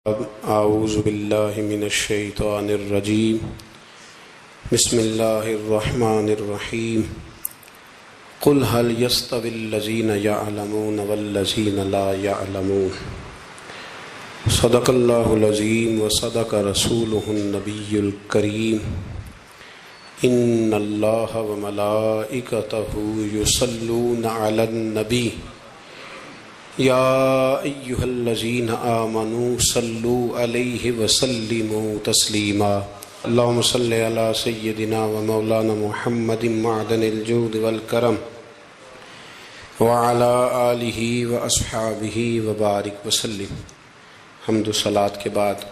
اعوذ باللہ من الشیطان الرجیم بسم اللہ الرحمن الرحیم قل هل يستوي الذین یعلمون والذین لا یعلمون صدق اللہ العظیم وصدق رسولہ النبی الکریم ان اللہ وملائکتہ یصلون علی النبی یا ایہا الذین آمنوا صلوا علیہ وسلموا تسلیما اللہم صلی علی سیدنا و مولانا محمد معدن الجود والکرم وعلی آلہ و اصحابہ وبارک وسلم۔ حمد و صلاۃ کے بعد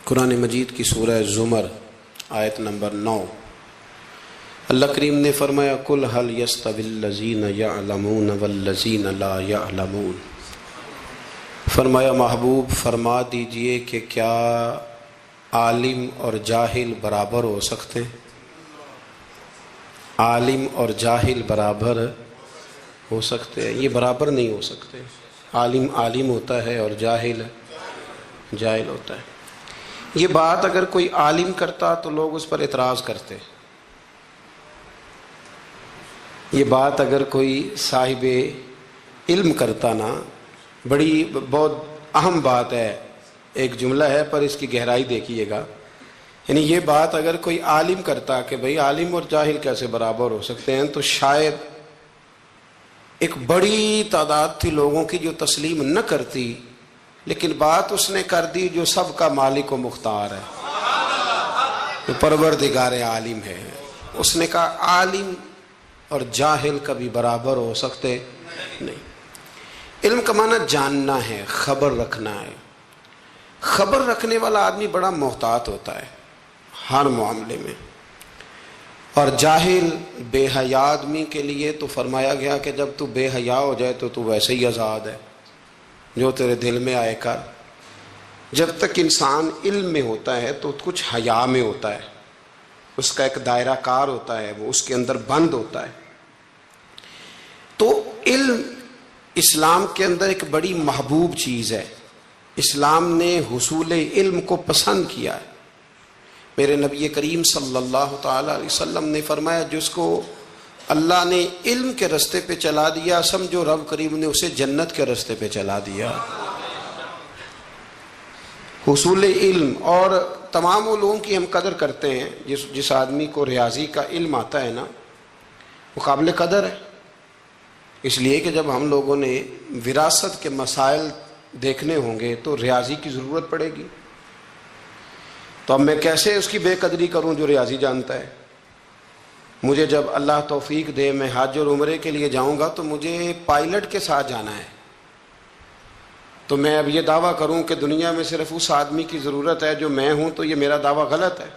قرآن مجید کی سورہ زمر آیت نمبر 9، اللہ کریم نے فرمایا قل هل يستوي الذین یعلمون والذین لا یعلمون، فرمایا محبوب فرما دیجئے کہ کیا عالم اور جاہل برابر ہو سکتے ہیں؟ عالم اور جاہل برابر ہو سکتے ہیں؟ یہ برابر نہیں ہو سکتے۔ عالم عالم ہوتا ہے اور جاہل جاہل ہوتا ہے۔ یہ بات اگر کوئی عالم کرتا تو لوگ اس پر اعتراض کرتے، یہ بات اگر کوئی صاحب علم کرتا نا، بہت اہم بات ہے، ایک جملہ ہے پر اس کی گہرائی دیکھیے گا، یعنی یہ بات اگر کوئی عالم کرتا کہ بھئی عالم اور جاہل کیسے برابر ہو سکتے ہیں، تو شاید ایک بڑی تعداد تھی لوگوں کی جو تسلیم نہ کرتی، لیکن بات اس نے کر دی جو سب کا مالک و مختار ہے، جو پروردگار عالم ہے۔ اس نے کہا عالم اور جاہل کبھی برابر ہو سکتے نہیں۔ علم کا معنی جاننا ہے، خبر رکھنا ہے۔ خبر رکھنے والا آدمی بڑا محتاط ہوتا ہے ہر معاملے میں، اور جاہل بے حیا آدمی کے لیے تو فرمایا گیا کہ جب تو بے حیا ہو جائے تو ویسے ہی آزاد ہے، جو تیرے دل میں آئے کر۔ جب تک انسان علم میں ہوتا ہے تو کچھ حیا میں ہوتا ہے، اس کا ایک دائرہ کار ہوتا ہے، وہ اس کے اندر بند ہوتا ہے۔ تو علم اسلام کے اندر ایک بڑی محبوب چیز ہے، اسلام نے حصول علم کو پسند کیا ہے۔ میرے نبی کریم صلی اللہ تعالی علیہ وسلم نے فرمایا جس کو اللہ نے علم کے رستے پہ چلا دیا، سمجھو رب کریم نے اسے جنت کے رستے پہ چلا دیا۔ حصول علم، اور تمام علوم کی ہم قدر کرتے ہیں۔ جس آدمی کو ریاضی کا علم آتا ہے نا، وہ قابل قدر ہے، اس لیے کہ جب ہم لوگوں نے وراثت کے مسائل دیکھنے ہوں گے تو ریاضی کی ضرورت پڑے گی۔ تو اب میں کیسے اس کی بے قدری کروں جو ریاضی جانتا ہے؟ مجھے جب اللہ توفیق دے میں حج اور عمرے کے لیے جاؤں گا تو مجھے پائلٹ کے ساتھ جانا ہے، تو میں اب یہ دعویٰ کروں کہ دنیا میں صرف اس آدمی کی ضرورت ہے جو میں ہوں، تو یہ میرا دعویٰ غلط ہے،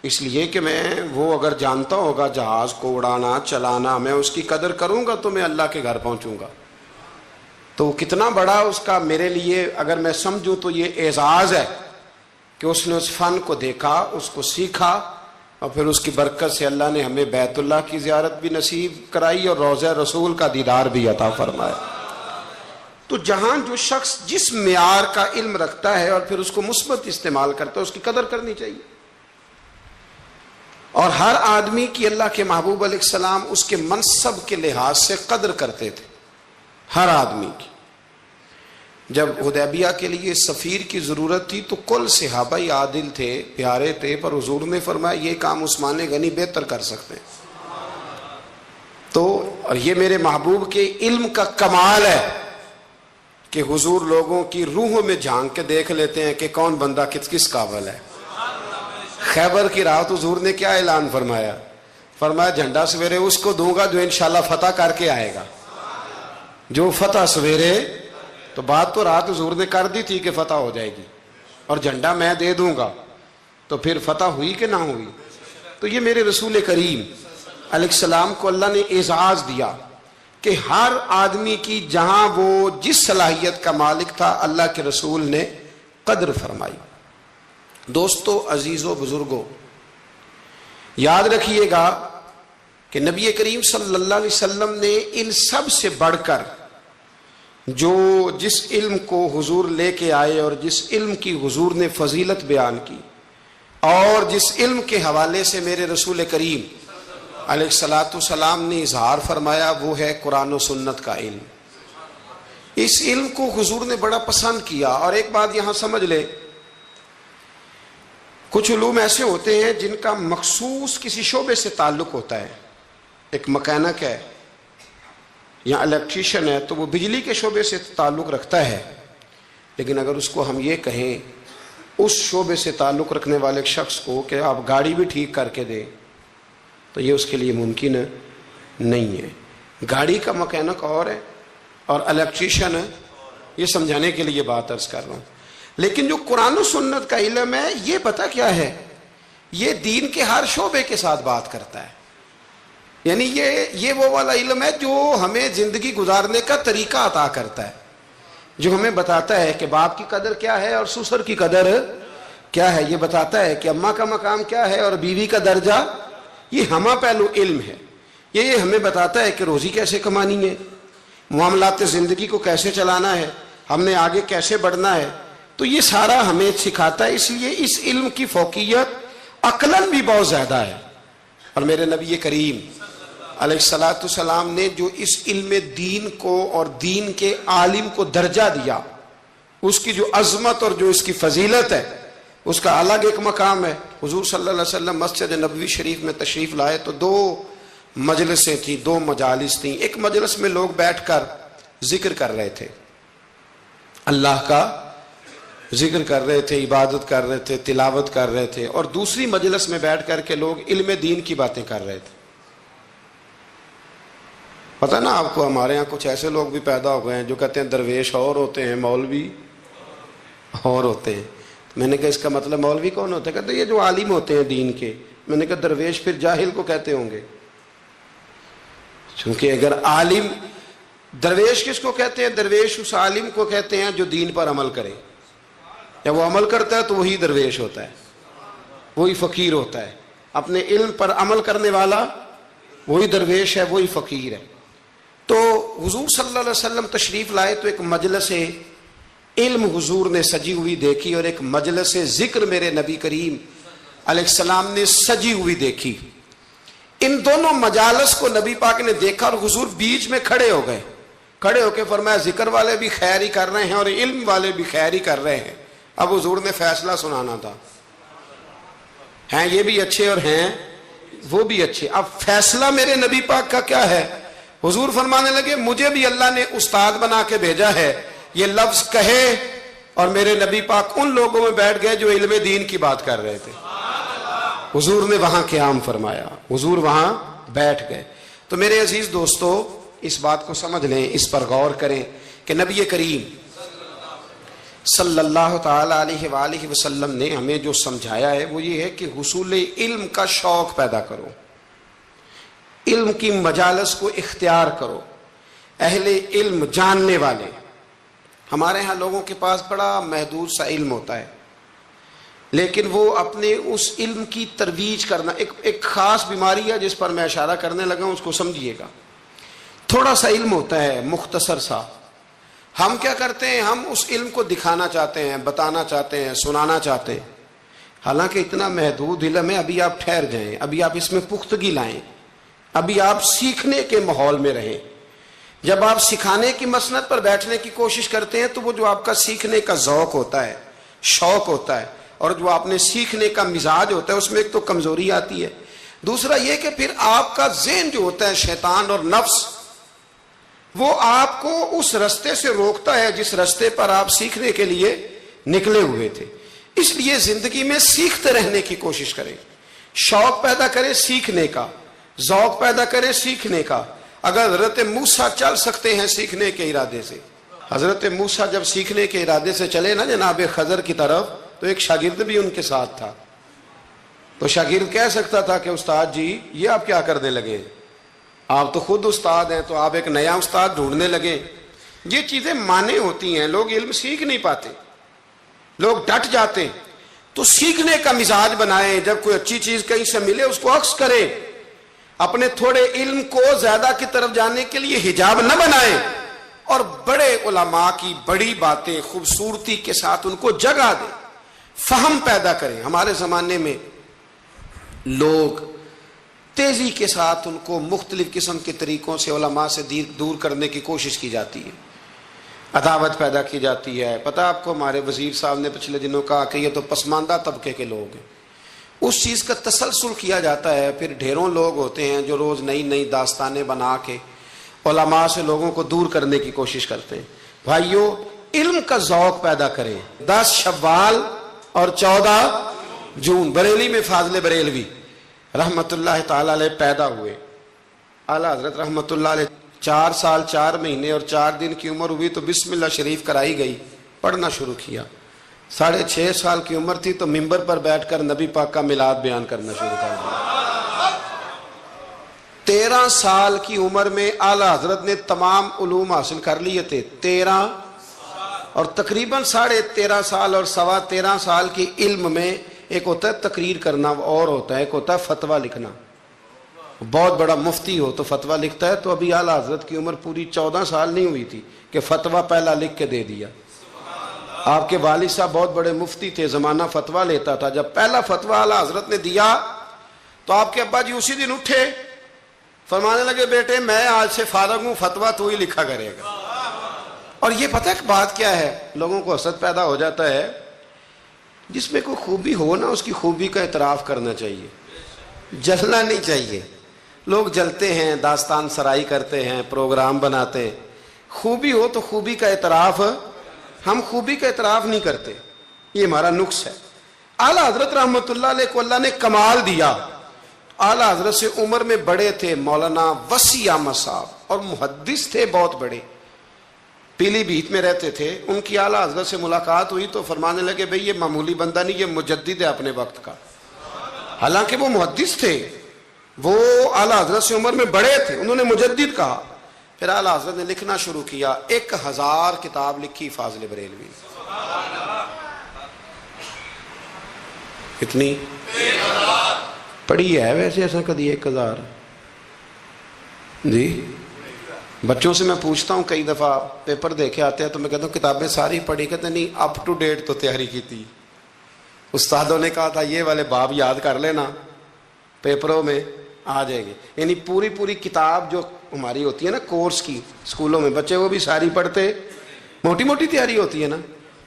اس لیے کہ میں وہ اگر جانتا ہوگا جہاز کو اڑانا چلانا، میں اس کی قدر کروں گا تو میں اللہ کے گھر پہنچوں گا۔ تو کتنا بڑا اس کا میرے لیے اگر میں سمجھوں تو یہ اعزاز ہے کہ اس نے اس فن کو دیکھا، اس کو سیکھا، اور پھر اس کی برکت سے اللہ نے ہمیں بیت اللہ کی زیارت بھی نصیب کرائی اور روضہ رسول کا دیدار بھی عطا فرمایا۔ تو جہاں جو شخص جس معیار کا علم رکھتا ہے اور پھر اس کو مثبت استعمال کرتا ہے، اس کی قدر کرنی چاہیے۔ اور ہر آدمی کی اللہ کے محبوب علیہ السلام اس کے منصب کے لحاظ سے قدر کرتے تھے، ہر آدمی کی۔ جب حدیبیہ کے لیے سفیر کی ضرورت تھی تو کل صحابہ عادل تھے، پیارے تھے، پر حضور نے فرمایا یہ کام عثمان غنی بہتر کر سکتے ہیں۔ تو اور یہ میرے محبوب کے علم کا کمال ہے کہ حضور لوگوں کی روحوں میں جھانک کے دیکھ لیتے ہیں کہ کون بندہ کس قابل ہے۔ خیبر کی رات حضور نے کیا اعلان فرمایا؟ فرمایا جھنڈا سویرے اس کو دوں گا جو انشاءاللہ فتح کر کے آئے گا، جو فتح سویرے۔ تو بات تو رات حضور نے کر دی تھی کہ فتح ہو جائے گی، اور جھنڈا میں دے دوں گا، تو پھر فتح ہوئی کہ نہ ہوئی؟ تو یہ میرے رسول کریم علیہ السلام کو اللہ نے اعزاز دیا کہ ہر آدمی کی جہاں وہ جس صلاحیت کا مالک تھا اللہ کے رسول نے قدر فرمائی۔ دوستو، عزیزو، بزرگو، یاد رکھیے گا کہ نبی کریم صلی اللہ علیہ وسلم نے ان سب سے بڑھ کر جو جس علم کو حضور لے کے آئے اور جس علم کی حضور نے فضیلت بیان کی اور جس علم کے حوالے سے میرے رسول کریم علیہ الصلاۃ والسلام نے اظہار فرمایا، وہ ہے قرآن و سنت کا علم۔ اس علم کو حضور نے بڑا پسند کیا۔ اور ایک بات یہاں سمجھ لے، کچھ علوم ایسے ہوتے ہیں جن کا مخصوص کسی شعبے سے تعلق ہوتا ہے۔ ایک مکینک ہے یا الیکٹریشین ہے تو وہ بجلی کے شعبے سے تعلق رکھتا ہے، لیکن اگر اس کو ہم یہ کہیں اس شعبے سے تعلق رکھنے والے شخص کو کہ آپ گاڑی بھی ٹھیک کر کے دیں تو یہ اس کے لیے ممکن نہیں ہے۔ گاڑی کا مکینک اور ہے اور الیکٹریشین ہے، یہ سمجھانے کے لیے بات عرض کر رہا ہوں۔ لیکن جو قرآن و سنت کا علم ہے یہ پتہ کیا ہے، یہ دین کے ہر شعبے کے ساتھ بات کرتا ہے۔ یعنی یہ وہ والا علم ہے جو ہمیں زندگی گزارنے کا طریقہ عطا کرتا ہے، جو ہمیں بتاتا ہے کہ باپ کی قدر کیا ہے اور سسر کی قدر کیا ہے، یہ بتاتا ہے کہ اماں کا مقام کیا ہے اور بیوی کا درجہ، یہ ہمہ پہلو علم ہے۔ یہ ہمیں بتاتا ہے کہ روزی کیسے کمانی ہے، معاملات زندگی کو کیسے چلانا ہے، ہم نے آگے کیسے بڑھنا ہے، تو یہ سارا ہمیں سکھاتا ہے۔ اس لیے اس علم کی فوقیت عقلاً بھی بہت زیادہ ہے۔ اور میرے نبی کریم علیہ الصلاۃ والسلام نے جو اس علم دین کو اور دین کے عالم کو درجہ دیا، اس کی جو عظمت اور جو اس کی فضیلت ہے اس کا الگ ایک مقام ہے۔ حضور صلی اللہ علیہ وسلم مسجد نبوی شریف میں تشریف لائے تو دو مجلسیں تھیں، دو مجالس تھیں۔ ایک مجلس میں لوگ بیٹھ کر ذکر کر رہے تھے، اللہ کا ذکر کر رہے تھے، عبادت کر رہے تھے، تلاوت کر رہے تھے، اور دوسری مجلس میں بیٹھ کر کے لوگ علم دین کی باتیں کر رہے تھے۔ پتہ نا آپ کو، ہمارے ہاں کچھ ایسے لوگ بھی پیدا ہو گئے ہیں جو کہتے ہیں درویش اور ہوتے ہیں، مولوی اور ہوتے ہیں۔ میں نے کہا اس کا مطلب مولوی کون ہوتا ہے؟ کہتے ہیں یہ جو عالم ہوتے ہیں دین کے۔ میں نے کہا درویش پھر جاہل کو کہتے ہوں گے، چونکہ اگر عالم، درویش کس کو کہتے ہیں؟ درویش اس عالم کو کہتے ہیں جو دین پر عمل کرے، یا وہ عمل کرتا ہے تو وہی درویش ہوتا ہے، وہی فقیر ہوتا ہے۔ اپنے علم پر عمل کرنے والا وہی درویش ہے، وہی فقیر ہے۔ تو حضور صلی اللہ علیہ وسلم تشریف لائے تو ایک مجلس علم حضور نے سجی ہوئی دیکھی اور ایک مجلس ذکر میرے نبی کریم علیہ السلام نے سجی ہوئی دیکھی۔ ان دونوں مجالس کو نبی پاک نے دیکھا اور حضور بیچ میں کھڑے ہو گئے، کھڑے ہو کے فرمایا ذکر والے بھی خیر ہی کر رہے ہیں اور علم والے بھی خیر ہی کر رہے ہیں۔ اب حضور نے فیصلہ سنانا تھا، ہیں یہ بھی اچھے اور ہیں وہ بھی اچھے۔ اب فیصلہ میرے نبی پاک کا کیا ہے؟ حضور فرمانے لگے مجھے بھی اللہ نے استاد بنا کے بھیجا ہے، یہ لفظ کہے، اور میرے نبی پاک ان لوگوں میں بیٹھ گئے جو علم دین کی بات کر رہے تھے۔ حضور نے وہاں قیام فرمایا، حضور وہاں بیٹھ گئے۔ تو میرے عزیز دوستو، اس بات کو سمجھ لیں، اس پر غور کریں کہ نبی کریم صلی اللہ تعالی علیہ وآلہ وسلم نے ہمیں جو سمجھایا ہے وہ یہ ہے کہ حصول علم کا شوق پیدا کرو، علم کی مجالس کو اختیار کرو، اہل علم جاننے والے۔ ہمارے ہاں لوگوں کے پاس بڑا محدود سا علم ہوتا ہے، لیکن وہ اپنے اس علم کی ترویج کرنا، ایک خاص بیماری ہے جس پر میں اشارہ کرنے لگا ہوں، اس کو سمجھیے گا۔ تھوڑا سا علم ہوتا ہے، مختصر سا، ہم کیا کرتے ہیں، ہم اس علم کو دکھانا چاہتے ہیں، بتانا چاہتے ہیں، سنانا چاہتے ہیں، حالانکہ اتنا محدود علم ہے۔ ابھی آپ ٹھہر جائیں، ابھی آپ اس میں پختگی لائیں، ابھی آپ سیکھنے کے ماحول میں رہیں۔ جب آپ سکھانے کی مسند پر بیٹھنے کی کوشش کرتے ہیں تو وہ جو آپ کا سیکھنے کا ذوق ہوتا ہے، شوق ہوتا ہے، اور جو آپ نے سیکھنے کا مزاج ہوتا ہے، اس میں ایک تو کمزوری آتی ہے، دوسرا یہ کہ پھر آپ کا ذہن جو ہوتا ہے، شیطان اور نفس، وہ آپ کو اس رستے سے روکتا ہے جس رستے پر آپ سیکھنے کے لیے نکلے ہوئے تھے۔ اس لیے زندگی میں سیکھتے رہنے کی کوشش کریں، شوق پیدا کریں سیکھنے کا، ذوق پیدا کریں سیکھنے کا۔ اگر حضرت موسیٰ چل سکتے ہیں سیکھنے کے ارادے سے، حضرت موسیٰ جب سیکھنے کے ارادے سے چلے نا جناب خضر کی طرف، تو ایک شاگرد بھی ان کے ساتھ تھا، تو شاگرد کہہ سکتا تھا کہ استاد جی یہ آپ کیا کرنے لگے، آپ تو خود استاد ہیں، تو آپ ایک نیا استاد ڈھونڈنے لگے۔ یہ چیزیں مانے ہوتی ہیں، لوگ علم سیکھ نہیں پاتے، لوگ ڈٹ جاتے۔ تو سیکھنے کا مزاج بنائیں، جب کوئی اچھی چیز کہیں سے ملے اس کو عکس کریں، اپنے تھوڑے علم کو زیادہ کی طرف جانے کے لیے حجاب نہ بنائیں، اور بڑے علماء کی بڑی باتیں خوبصورتی کے ساتھ ان کو جگہ دیں، فہم پیدا کریں۔ ہمارے زمانے میں لوگ تیزی کے ساتھ ان کو مختلف قسم کے طریقوں سے علماء سے دور کرنے کی کوشش کی جاتی ہے، عداوت پیدا کی جاتی ہے۔ پتہ آپ کو ہمارے وزیر صاحب نے پچھلے دنوں کہا کہ یہ تو پسماندہ طبقے کے لوگ ہیں، اس چیز کا تسلسل کیا جاتا ہے، پھر ڈھیروں لوگ ہوتے ہیں جو روز نئی نئی داستانیں بنا کے علماء سے لوگوں کو دور کرنے کی کوشش کرتے ہیں۔ بھائیو، علم کا ذوق پیدا کریں۔ 10 شوال اور 14 جون بریلی میں فاضل بریلوی رحمت اللہ تعالی علیہ پیدا ہوئے۔ اعلیٰ حضرت رحمت اللہ علیہ 4 سال 4 مہینے اور 4 دن کی عمر ہوئی تو بسم اللہ شریف کرائی گئی، پڑھنا شروع کیا۔ 6.5 سال کی عمر تھی تو ممبر پر بیٹھ کر نبی پاک کا میلاد بیان کرنا شروع کر دیا۔ 13 سال کی عمر میں اعلیٰ حضرت نے تمام علوم حاصل کر لیے تھے، 13 اور تقریباً 13.5 سال اور 13.25 سال کی علم میں ایک ہوتا ہے تقریر کرنا اور ہوتا ہے ایک ہوتا ہے فتویٰ لکھنا۔ بہت بڑا مفتی ہو تو فتویٰ لکھتا ہے، تو ابھی اعلیٰ حضرت کی عمر پوری 14 سال نہیں ہوئی تھی کہ فتویٰ پہلا لکھ کے دے دیا۔ آپ کے والد صاحب بہت بڑے مفتی تھے، زمانہ فتویٰ لیتا تھا۔ جب پہلا فتویٰ اعلیٰ حضرت نے دیا تو آپ کے ابا جی اسی دن اٹھے، فرمانے لگے بیٹے میں آج سے فارغ ہوں، فتویٰ تو ہی لکھا کرے گا۔ اور یہ پتہ ہے کہ بات کیا ہے، لوگوں کو حسد پیدا ہو جاتا ہے، جس میں کوئی خوبی ہو نا اس کی خوبی کا اعتراف کرنا چاہیے، جلنا نہیں چاہیے۔ لوگ جلتے ہیں، داستان سرائی کرتے ہیں، پروگرام بناتے ہیں۔ خوبی ہو تو خوبی کا اعتراف، ہم خوبی کا اعتراف نہیں کرتے، یہ ہمارا نقص ہے۔ اعلیٰ حضرت رحمت اللہ علیہ کو اللہ نے کمال دیا۔ اعلیٰ حضرت سے عمر میں بڑے تھے مولانا وسیع احمد صاحب، اور محدث تھے بہت بڑے، پیلی بھیت میں رہتے تھے۔ ان کی اعلیٰ حضرت سے ملاقات ہوئی تو فرمانے لگے بھئی یہ معمولی بندہ نہیں، یہ مجدد ہے اپنے وقت کا۔ حالانکہ وہ محدث تھے، وہ اعلیٰ حضرت سے عمر میں بڑے تھے، انہوں نے مجدد کہا۔ پھر اعلیٰ حضرت نے لکھنا شروع کیا، 1000 کتاب لکھی فاضل بریلوی۔ کتنی پڑھی ہے ویسے ایسا کدی 1000؟ جی بچوں سے میں پوچھتا ہوں، کئی دفعہ پیپر دیکھے آتے ہیں تو میں کہتا ہوں کتابیں ساری پڑھی، کہتے نہیں اپ ٹو ڈیٹ تو تیاری کی تھی، استادوں نے کہا تھا یہ والے باب یاد کر لینا پیپروں میں آ جائیں گے۔ یعنی پوری کتاب جو ہماری ہوتی ہے نا کورس کی، اسکولوں میں بچے وہ بھی ساری پڑھتے، موٹی موٹی تیاری ہوتی ہے نا۔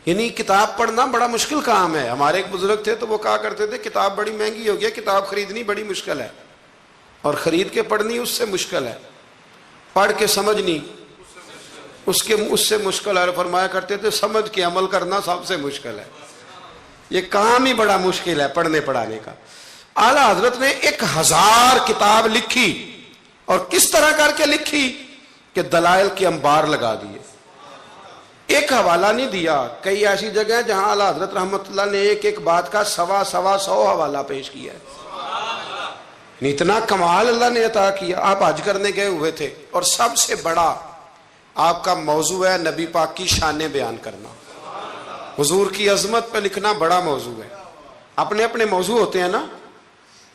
یعنی کتاب پڑھنا بڑا مشکل کام ہے۔ ہمارے ایک بزرگ تھے تو وہ کہا کرتے تھے کتاب بڑی مہنگی ہو گئی، کتاب خریدنی بڑی مشکل ہے، اور خرید کے پڑھنی اس سے مشکل ہے، پڑھ کے سمجھنی اس سے مشکل ہے۔ اور فرمایا کرتے تھے سمجھ کے عمل کرنا سب سے مشکل ہے، یہ کام ہی بڑا مشکل ہے پڑھنے پڑھانے کا۔ اعلیٰ حضرت نے 1000 کتاب لکھی، اور کس طرح کر کے لکھی کہ دلائل کے انبار لگا دیے، ایک حوالہ نہیں دیا۔ کئی ایسی جگہ ہیں جہاں اعلیٰ حضرت رحمت اللہ نے ایک بات کا 100 حوالہ پیش کیا ہے۔ اتنا کمال اللہ نے عطا کیا۔ آپ حج کرنے گئے ہوئے تھے، اور سب سے بڑا آپ کا موضوع ہے نبی پاک کی شانیں بیان کرنا، حضور کی عظمت پہ لکھنا بڑا موضوع ہے۔ اپنے اپنے موضوع ہوتے ہیں نا،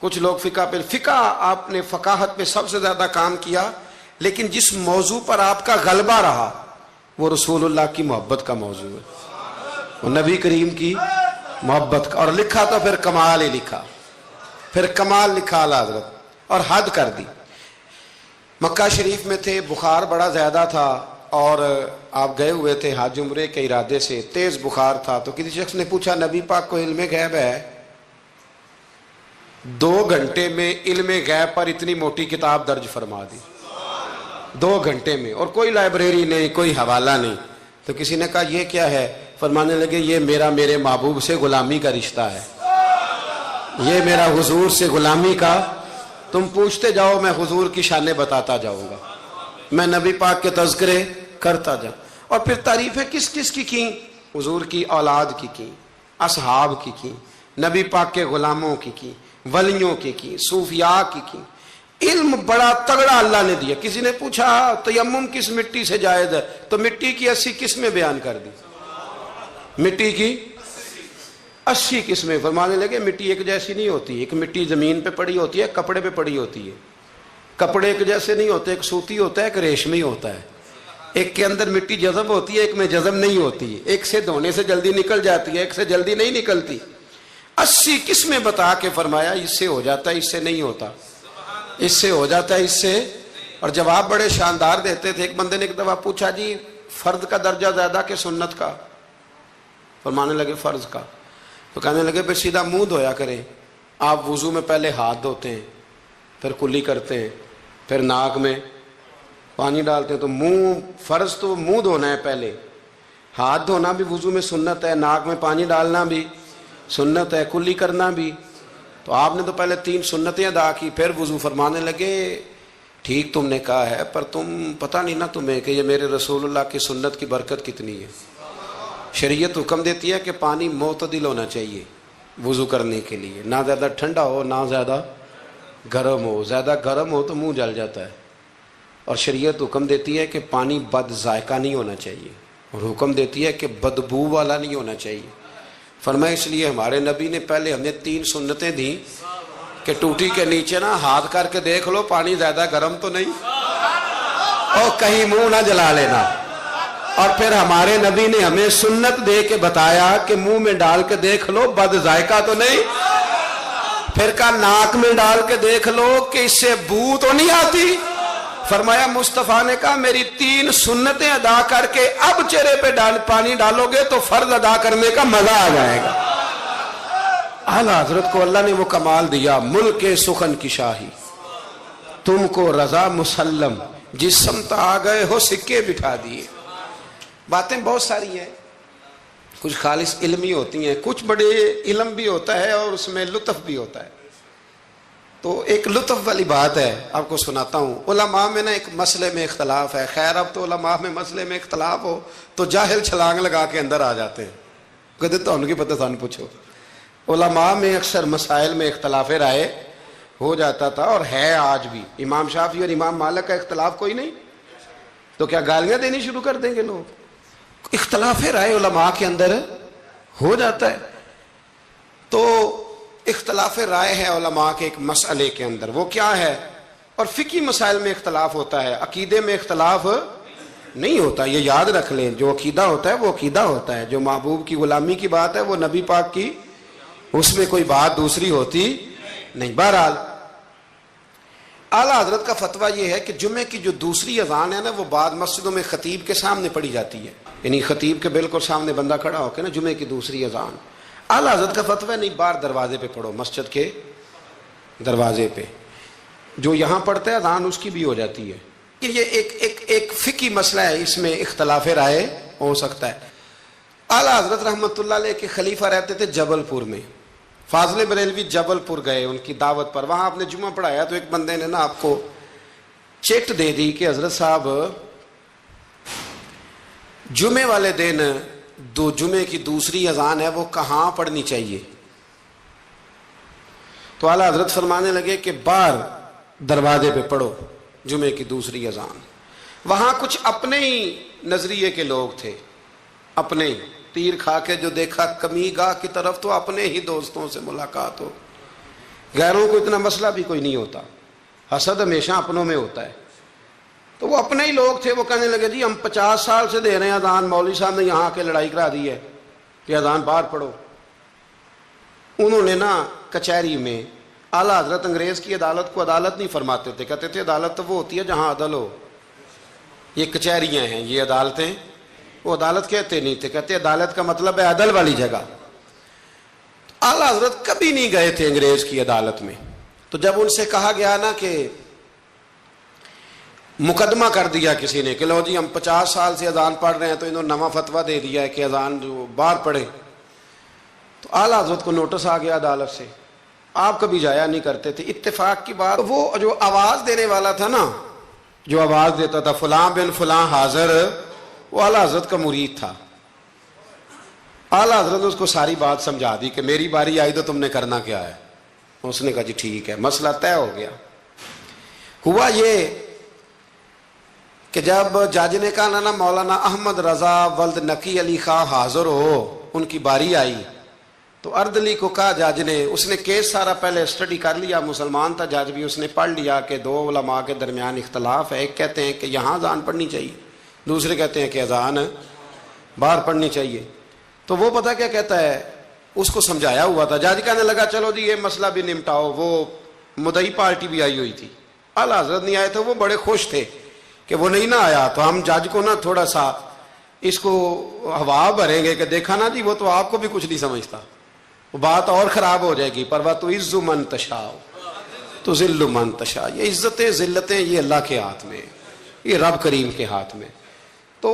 کچھ لوگ فقہ آپ نے فقاہت پہ سب سے زیادہ کام کیا، لیکن جس موضوع پر آپ کا غلبہ رہا وہ رسول اللہ کی محبت کا موضوع ہے، وہ نبی کریم کی محبت کا، اور لکھا تو پھر کمال ہی لکھا، پھر کمال لکھا اعلیٰ حضرت، اور حد کر دی۔ مکہ شریف میں تھے، بخار بڑا زیادہ تھا، اور آپ گئے ہوئے تھے حج عمرے کے ارادے سے، تیز بخار تھا، تو کسی شخص نے پوچھا نبی پاک کو علم غیب ہے؟ 2 گھنٹے میں علم غیب پر اتنی موٹی کتاب درج فرما دی، 2 گھنٹے میں، اور کوئی لائبریری نہیں، کوئی حوالہ نہیں۔ تو کسی نے کہا یہ کیا ہے؟ فرمانے لگے یہ میرے محبوب سے غلامی کا رشتہ ہے، یہ میرا حضور سے غلامی کا، تم پوچھتے جاؤ میں حضور کی شانیں بتاتا جاؤں گا، میں نبی پاک کے تذکرے کرتا جاؤں۔ اور پھر تعریفیں کس کس کی حضور کی اولاد کی اصحاب کی نبی پاک کے غلاموں کی ولیوں کی صوفیاء کی علم بڑا تگڑا اللہ نے دیا۔ کسی نے پوچھا تیمم کس مٹی سے جائز ہے؟ تو مٹی کی 80 قسمیں بیان کر دی، مٹی کی 80 قسمیں۔ فرمانے لگے مٹی ایک جیسی نہیں ہوتی، ایک مٹی زمین پہ پڑی ہوتی ہے، کپڑے پہ پڑی ہوتی ہے، کپڑے ایک جیسے نہیں ہوتے، ایک سوتی ہوتا ہے، ایک ریشمی ہوتا ہے۔ ایک کے اندر مٹی جذب ہوتی ہے، ایک میں جذب نہیں ہوتی، ایک سے دھونے سے جلدی نکل جاتی ہے، ایک سے جلدی نہیں نکلتی۔ 80 قسمیں بتا کے فرمایا اس سے ہو جاتا ہے، اس سے نہیں ہوتا، اس سے ہو جاتا ہے، اس سے۔ اور جواب بڑے شاندار دیتے تھے۔ ایک بندے نے ایک دفعہ پوچھا جی فرض کا درجہ زیادہ کہ سنت کا؟ فرمانے لگے فرض کا۔ تو کہنے لگے پھر سیدھا منہ دھویا کریں۔ آپ وضو میں پہلے ہاتھ دھوتے ہیں، پھر کلی کرتے ہیں، پھر ناک میں پانی ڈالتے ہیں، تو منہ فرض تو منہ دھونا ہے پہلے، ہاتھ دھونا بھی وضو میں سنت ہے، ناک میں پانی ڈالنا بھی سنت ہے، کلی کرنا بھی۔ تو آپ نے تو پہلے 3 سنتیں ادا کی، پھر وضو۔ فرمانے لگے ٹھیک تم نے کہا ہے، پر تم پتہ نہیں نا تمہیں کہ یہ میرے رسول اللہ کی سنت کی برکت کتنی ہے۔ شریعت حکم دیتی ہے کہ پانی معتدل ہونا چاہیے وضو کرنے کے لیے، نہ زیادہ ٹھنڈا ہو نہ زیادہ گرم ہو۔ زیادہ گرم ہو تو منہ جل جاتا ہے۔ اور شریعت حکم دیتی ہے کہ پانی بد ذائقہ نہیں ہونا چاہیے، اور حکم دیتی ہے کہ بدبو والا نہیں ہونا چاہیے۔ فرمایا اس لیے ہمارے نبی نے پہلے ہمیں 3 سنتیں دیں کہ ٹوٹی کے نیچے نا ہاتھ کر کے دیکھ لو پانی زیادہ گرم تو نہیں، اور کہیں منہ نہ جلا لینا۔ اور پھر ہمارے نبی نے ہمیں سنت دے کے بتایا کہ منہ میں ڈال کے دیکھ لو بد ذائقہ تو نہیں، پھر کہا ناک میں ڈال کے دیکھ لو کہ اس سے بو تو نہیں آتی۔ فرمایا مصطفیٰ نے کہا میری 3 سنتیں ادا کر کے اب چہرے پہ پانی ڈالو گے تو فرض ادا کرنے کا مزہ آ جائے گا۔ اعلیٰ حضرت کو اللہ نے وہ کمال دیا، ملک سخن کی شاہی تم کو رضا مسلم، جس سمت آ گئے ہو سکے بٹھا دیے۔ باتیں بہت ساری ہیں، کچھ خالص علمی ہوتی ہیں، کچھ بڑے علم بھی ہوتا ہے اور اس میں لطف بھی ہوتا ہے۔ تو ایک لطف والی بات ہے آپ کو سناتا ہوں۔ علماء میں نا ایک مسئلے میں اختلاف ہے۔ خیر اب تو علماء میں مسئلے میں اختلاف ہو تو جاہل چھلانگ لگا کے اندر آ جاتے ہیں، کہتے تو ان کی پتہ تھا پوچھو۔ علماء میں اکثر مسائل میں اختلاف رائے ہو جاتا تھا اور ہے آج بھی۔ امام شافعی اور امام مالک کا اختلاف کوئی نہیں تو کیا گالیاں دینی شروع کر دیں گے لوگ؟ اختلاف رائے علماء کے اندر ہو جاتا ہے۔ تو اختلاف رائے ہے علماء کے ایک مسئلے کے اندر، وہ کیا ہے؟ اور فقہی مسائل میں اختلاف ہوتا ہے، عقیدے میں اختلاف نہیں ہوتا۔ یہ یاد رکھ لیں، جو عقیدہ ہوتا ہے وہ عقیدہ ہوتا ہے، جو محبوب کی غلامی کی بات ہے وہ نبی پاک کی، اس میں کوئی بات دوسری ہوتی نہیں۔ بہرحال اعلیٰ حضرت کا فتویٰ یہ ہے کہ جمعے کی جو دوسری اذان ہے نا وہ بعد مسجدوں میں خطیب کے سامنے پڑھی جاتی ہے، یعنی خطیب کے بالکل سامنے بندہ کھڑا ہو کے نا جمعے کی دوسری اذان۔ اعلیٰ حضرت کا فتویٰ نہیں باہر دروازے پہ پڑھو، مسجد کے دروازے پہ جو یہاں پڑھتا ہے اذان اس کی بھی ہو جاتی ہے۔ یہ ایک فقہی مسئلہ ہے، اس میں اختلاف رائے ہو سکتا ہے۔ اعلیٰ حضرت رحمۃ اللہ علیہ کے خلیفہ رہتے تھے جبل پور میں۔ فاضل بریلوی جبل پور گئے ان کی دعوت پر، وہاں آپ نے جمعہ پڑھایا تو ایک بندے نے نا آپ کو چٹ دے دی کہ حضرت صاحب جمعے والے دن جمعے کی دوسری اذان ہے وہ کہاں پڑھنی چاہیے؟ تو اعلیٰ حضرت فرمانے لگے کہ باہر دروازے پہ پڑھو جمعے کی دوسری اذان۔ وہاں کچھ اپنے ہی نظریے کے لوگ تھے، اپنے ہی تیر کھا کے جو دیکھا کمی گاہ کی طرف تو اپنے ہی دوستوں سے ملاقات ہو، غیروں کو اتنا مسئلہ بھی کوئی نہیں ہوتا، حسد ہمیشہ اپنوں میں ہوتا ہے۔ تو وہ اپنے ہی لوگ تھے، وہ کہنے لگے جی ہم 50 سال سے دے رہے ہیں اذان، مولوی صاحب نے یہاں آ کے لڑائی کرا دی ہے کہ اذان باہر پڑھو۔ انہوں نے نا کچہری میں، اعلیٰ حضرت انگریز کی عدالت کو عدالت نہیں فرماتے تھے، کہتے تھے عدالت تو وہ ہوتی ہے جہاں عدل ہو، یہ کچہریاں ہیں، یہ عدالتیں، وہ عدالت کہتے نہیں تھے، کہتے عدالت کا مطلب ہے عدل والی جگہ۔ اعلیٰ حضرت کبھی نہیں گئے تھے انگریز کی عدالت میں۔ تو جب ان سے کہا گیا نا کہ مقدمہ کر دیا کسی نے کہ لو جی ہم 50 سال سے اذان پڑھ رہے ہیں تو انہوں نے نواں فتویٰ دے دیا ہے کہ اذان جو باہر پڑھے، تو اعلیٰ حضرت کو نوٹس آ گیا عدالت سے۔ آپ کبھی جایا نہیں کرتے تھے، اتفاق کی بات، وہ جو آواز دینے والا تھا نا، جو آواز دیتا تھا فلاں بن فلاں حاضر، وہ اعلیٰ حضرت کا مرید تھا۔ اعلیٰ حضرت نے اس کو ساری بات سمجھا دی کہ میری باری آئی تو تم نے کرنا کیا ہے۔ اس نے کہا جی ٹھیک ہے، مسئلہ طے ہو گیا۔ ہوا یہ کہ جب جج نے کہا نا مولانا احمد رضا ولد نقی علی خان حاضر ہو، ان کی باری آئی، تو اردلی کو کہا جج نے، اس نے کیس سارا پہلے اسٹڈی کر لیا، مسلمان تھا جج بھی، اس نے پڑھ لیا کہ 2 علماء کے درمیان اختلاف ہے، ایک کہتے ہیں کہ یہاں اذان پڑھنی چاہیے، دوسرے کہتے ہیں کہ اذان باہر پڑھنی چاہیے. تو وہ پتہ کیا کہتا ہے, اس کو سمجھایا ہوا تھا. جج کہنے لگا چلو جی یہ مسئلہ بھی نمٹاؤ. وہ مدعی پارٹی بھی آئی ہوئی تھی, اعلیٰ حضرت نہیں آئے تھے. وہ بڑے خوش تھے کہ وہ نہیں نہ آیا, تو ہم جج کو نا تھوڑا سا اس کو ہوا بھریں گے کہ دیکھا نا جی وہ تو آپ کو بھی کچھ نہیں سمجھتا, وہ بات اور خراب ہو جائے گی. پر وہ تو عز من تشاء تو ذل من تشاء. یہ عزتیں ذلتیں یہ اللہ کے ہاتھ میں, یہ رب کریم کے ہاتھ میں. تو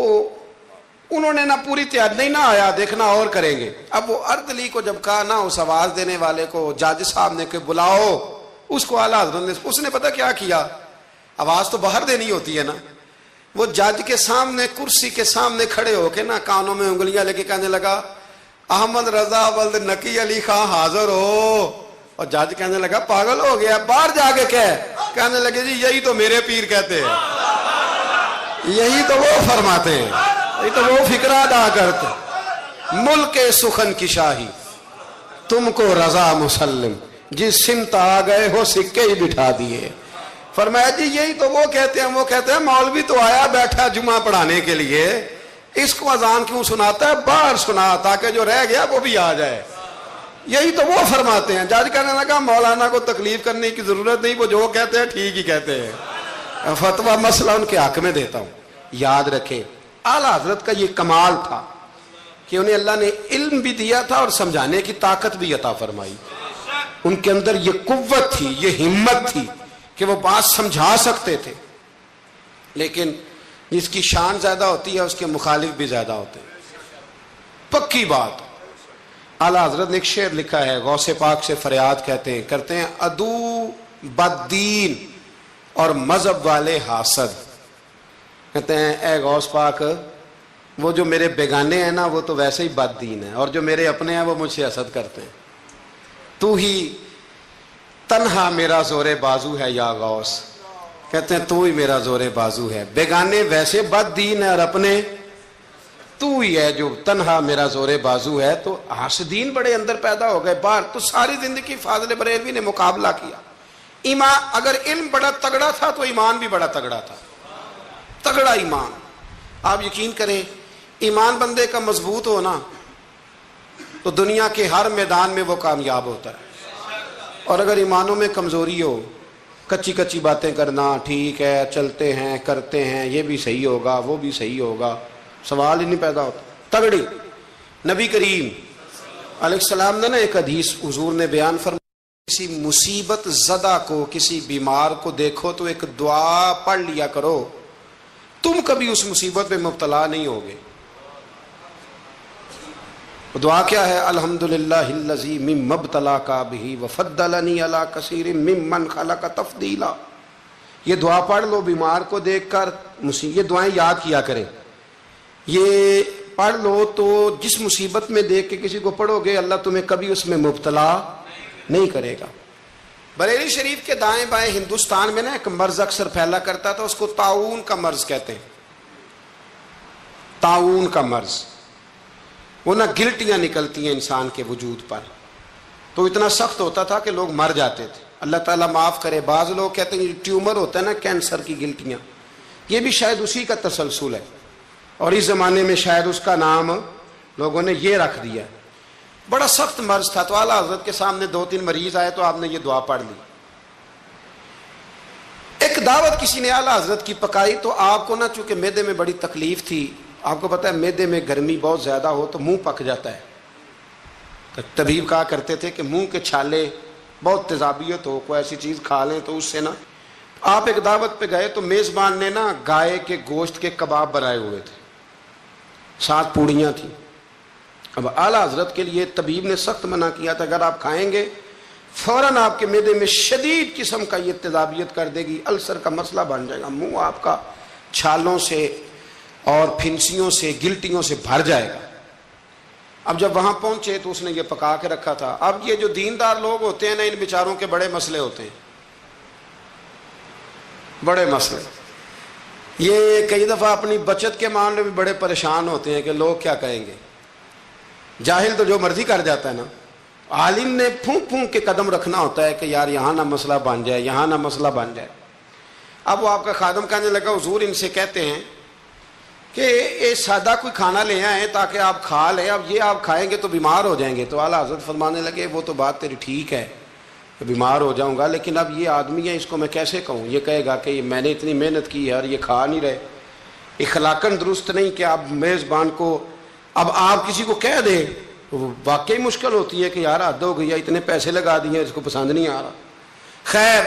انہوں نے نا پوری تیاری, نہیں نہ آیا دیکھنا اور کریں گے. اب وہ اردلی کو جب کہا نا اس آواز دینے والے کو, جج صاحب نے کہ بلاؤ اس کو, اعلیٰ حضرت نے, اس نے پتہ کیا کیا, آواز تو باہر دینی ہوتی ہے نا, وہ جج کے سامنے کرسی کے سامنے کھڑے ہو کے نا کانوں میں انگلیاں لے کے کہنے لگا احمد رضا ولد نقی علی خان حاضر ہو. اور جج کہنے لگا پاگل ہو گیا, باہر جا کے کہنے لگے جی یہی تو میرے پیر کہتے ہیں, یہی تو وہ فرماتے ہیں, یہی تو وہ فکرہ ادا کرتے. ملک سخن کی شاہی تم کو رضا مسلم, جس سمت آ گئے ہو سکے ہی بٹھا دیے. فرمایا جی یہی تو وہ کہتے ہیں. وہ کہتے ہیں مولوی تو آیا بیٹھا جمعہ پڑھانے کے لیے, اس کو اذان کیوں سناتا ہے, باہر سنا تاکہ جو رہ گیا وہ بھی آ جائے. یہی تو وہ فرماتے ہیں. جج کہنے لگا مولانا کو تکلیف کرنے کی ضرورت نہیں, وہ جو کہتے ہیں ٹھیک ہی کہتے ہیں. فتویٰ مسئلہ ان کے حق میں دیتا ہوں. یاد رکھیں اعلیٰ حضرت کا یہ کمال تھا کہ انہیں اللہ نے علم بھی دیا تھا اور سمجھانے کی طاقت بھی عطا فرمائی. ان کے اندر یہ قوت تھی, یہ ہمت تھی کہ وہ بات سمجھا سکتے تھے. لیکن جس کی شان زیادہ ہوتی ہے اس کے مخالف بھی زیادہ ہوتے ہیں. پکی بات. اعلیٰ حضرت نے ایک شعر لکھا ہے, غوث پاک سے فریاد کرتے ہیں عدو بددین اور مذہب والے حاسد. کہتے ہیں اے غوث پاک, وہ جو میرے بیگانے ہیں نا وہ تو ویسے ہی بد دین ہیں, اور جو میرے اپنے ہیں وہ مجھ سے حسد کرتے ہیں. تو ہی تنہا میرا زور بازو ہے یا غوث. کہتے ہیں تو ہی میرا زور بازو ہے. بیگانے ویسے بد دین ہے اور اپنے تو ہی ہے جو تنہا میرا زور بازو ہے. تو حاسدین بڑے اندر پیدا ہو گئے باہر. تو ساری زندگی فاضل بریلوی نے مقابلہ کیا. ایمان, اگر علم بڑا تگڑا تھا تو ایمان بھی بڑا تگڑا تھا, تگڑا ایمان. آپ یقین کریں ایمان بندے کا مضبوط ہونا تو دنیا کے ہر میدان میں وہ کامیاب ہوتا ہے. اور اگر ایمانوں میں کمزوری ہو, کچی کچی باتیں کرنا, ٹھیک ہے چلتے ہیں کرتے ہیں, یہ بھی صحیح ہوگا وہ بھی صحیح ہوگا, سوال ہی نہیں پیدا ہوتا. تگڑی. نبی کریم علیہ السلام نے نا ایک حدیث حضور نے بیان فرمایا, کسی مصیبت زدہ کو, کسی بیمار کو دیکھو تو ایک دعا پڑھ لیا کرو, تم کبھی اس مصیبت میں مبتلا نہیں ہوگے. دعا کیا ہے؟ الحمدللہ الذی مما ابتلاک بہ وفضلنی علی کثیر ممن خلق تفضیلا. یہ دعا پڑھ لو بیمار کو دیکھ کر, یہ دعائیں یاد کیا کریں. یہ پڑھ لو تو جس مصیبت میں دیکھ کے کسی کو پڑھو گے اللہ تمہیں کبھی اس میں مبتلا نہیں کرے گا. بریلی شریف کے دائیں بائیں ہندوستان میں نا ایک مرض اکثر پھیلا کرتا تھا, اس کو طاعون کا مرض کہتے ہیں. طاعون کا مرض, وہ نا گلٹیاں نکلتی ہیں انسان کے وجود پر, تو اتنا سخت ہوتا تھا کہ لوگ مر جاتے تھے. اللہ تعالیٰ معاف کرے. بعض لوگ کہتے ہیں ٹیومر ہوتا ہے نا کینسر کی گلٹیاں, یہ بھی شاید اسی کا تسلسل ہے, اور اس زمانے میں شاید اس کا نام لوگوں نے یہ رکھ دیا. بڑا سخت مرض تھا. تو اعلیٰ حضرت کے سامنے 2-3 مریض آئے تو آپ نے یہ دعا پڑھ لی. ایک دعوت کسی نے اعلیٰ حضرت کی پکائی, تو آپ کو نا چونکہ معدے میں بڑی تکلیف تھی, آپ کو پتہ ہے معدے میں گرمی بہت زیادہ ہو تو منہ پک جاتا ہے. تو طبیب کہا کرتے تھے کہ منہ کے چھالے بہت تیزابیت ہو, کوئی ایسی چیز کھا لیں تو اس سے نا. آپ ایک دعوت پہ گئے تو میزبان نے نا گائے کے گوشت کے کباب بنائے ہوئے تھے, 7 پوڑیاں تھیں. اب اعلیٰ حضرت کے لیے طبیب نے سخت منع کیا تھا, اگر آپ کھائیں گے فوراً آپ کے معدے میں شدید قسم کا یہ تیزابیت کر دے گی, السر کا مسئلہ بن جائے گا, منہ آپ کا چھالوں سے اور پھنسیوں سے گلٹیوں سے بھر جائے گا. اب جب وہاں پہنچے تو اس نے یہ پکا کے رکھا تھا. اب یہ جو دیندار لوگ ہوتے ہیں نا, ان بیچاروں کے بڑے مسئلے ہوتے ہیں, بڑے مسئلے. یہ کئی دفعہ اپنی بچت کے معاملے میں بڑے پریشان ہوتے ہیں کہ لوگ کیا کہیں گے. جاہل تو جو مرضی کر جاتا ہے نا, عالم نے پھونک پھونک کے قدم رکھنا ہوتا ہے کہ یار یہاں نہ مسئلہ بن جائے, یہاں نہ مسئلہ بن جائے. اب وہ آپ کا خادم کہنے لگا حضور ان سے کہتے ہیں کہ یہ سادہ کوئی کھانا لے آئے تاکہ آپ کھا لیں، اب یہ آپ کھائیں گے تو بیمار ہو جائیں گے. تو اعلیٰ حضرت فرمانے لگے وہ تو بات تیری ٹھیک ہے کہ بیمار ہو جاؤں گا، لیکن اب یہ آدمی ہے، اس کو میں کیسے کہوں؟ یہ کہے گا کہ میں نے اتنی محنت کی ہے اور یہ کھا نہیں رہے. اخلاقاً درست نہیں کہ آپ میزبان کو، اب آپ کسی کو کہہ دیں تو وہ واقعی مشکل ہوتی ہے کہ یار حد ہو گئی ہے، اتنے پیسے لگا دیے، اس کو پسند نہیں آ رہا. خیر